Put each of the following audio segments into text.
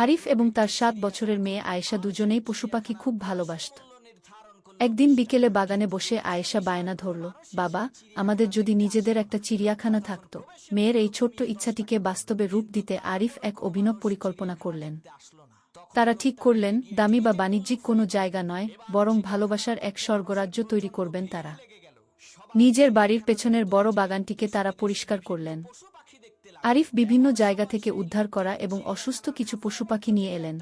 আরিফ এবং তার ৭ বছরের মেয়ে আয়েশা দুজনেই পশুপাখি খুব ভালোবাসত। একদিন বিকেলে বাগানে বসে আয়েশা বায়না ধরল, বাবা, আমাদের যদি নিজেদের একটা চিড়িয়াখানা থাকত। মেয়ের এই ছোট্ট ইচ্ছাটিকে বাস্তবে রূপ দিতে আরিফ এক অভিনব পরিকল্পনা করলেন। তারা ঠিক করলেন, দামি বা বাণিজ্যিক কোনো জায়গা নয়, বরং ভালোবাসার এক স্বর্গরাজ্য তৈরি করবেন তারা। নিজের বাড়ির পেছনের বড় বাগানটিকে তারা পরিষ্কার করলেন। আরিফ বিভিন্ন জায়গা থেকে উদ্ধার করা এবং অসুস্থ কিছু পশুপাখি নিয়ে এলেন।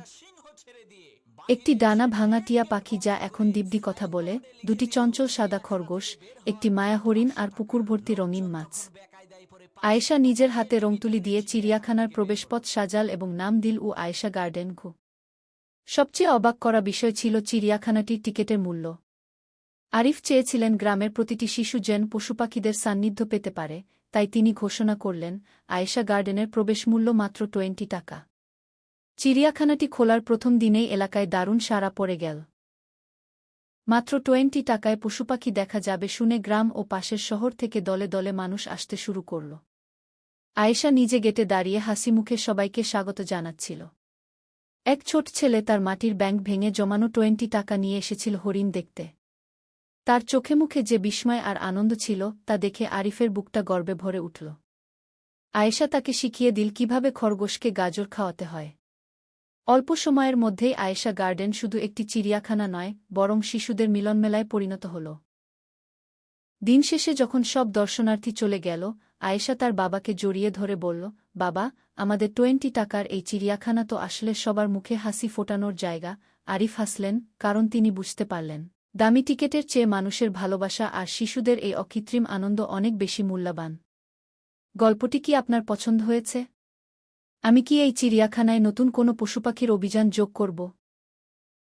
একটি ডানা ভাঙা টিয়া পাখি যা এখন দিব্যি কথা বলে, দুটি চঞ্চল সাদা খরগোশ, একটি মায়া হরিণ আর পুকুর ভর্তি রঙিন মাছ। আয়েশা নিজের হাতে রংতুলি দিয়ে চিড়িয়াখানার প্রবেশপথ সাজাল এবং নাম দিল ও আয়েশা গার্ডেন ঘু। সবচেয়ে অবাক করা বিষয় ছিল চিড়িয়াখানাটির টিকেটের মূল্য। আরিফ চেয়েছিলেন গ্রামের প্রতিটি শিশু যেন পশুপাখিদের সান্নিধ্য পেতে পারে, তাই তিনি ঘোষণা করলেন, আয়েশা গার্ডেনের প্রবেশমূল্য মাত্র 20 টাকা। চিড়িয়াখানাটি খোলার প্রথম দিনেই এলাকায় দারুণ সাড়া পড়ে গেল। মাত্র 20 টাকায় পশুপাখি দেখা যাবে শুনে গ্রাম ও পাশের শহর থেকে দলে দলে মানুষ আসতে শুরু করল। আয়েশা নিজে গেটে দাঁড়িয়ে হাসি মুখে সবাইকে স্বাগত জানাচ্ছিল। এক ছোট ছেলে তার মাটির ব্যাংক ভেঙে জমানো 20 টাকা নিয়ে এসেছিল হরিণ দেখতে। তার চোখে মুখে যে বিস্ময় আর আনন্দ ছিল তা দেখে আরিফের বুকটা গর্বে ভরে উঠল। আয়েশা তাকে শিখিয়ে দিল কিভাবে খরগোশকে গাজর খাওয়াতে হয়। অল্প সময়ের মধ্যেই আয়েশা গার্ডেন শুধু একটি চিড়িয়াখানা নয়, বরং শিশুদের মিলনমেলায় পরিণত হল। দিন শেষে যখন সব দর্শনার্থী চলে গেল, আয়েশা তার বাবাকে জড়িয়ে ধরে বলল, বাবা, আমাদের 20 টাকার এই চিড়িয়াখানা তো আসলে সবার মুখে হাসি ফোটানোর জায়গা। আরিফ হাসলেন, কারণ তিনি বুঝতে পারলেন, দামি টিকেটের চেয়ে মানুষের ভালোবাসা আর শিশুদের এই অকৃত্রিম আনন্দ অনেক বেশি মূল্যবান। গল্পটি কি আপনার পছন্দ হয়েছে? আমি কি এই চিড়িয়াখানায় নতুন কোনো পশুপাখির অভিযান যোগ করব?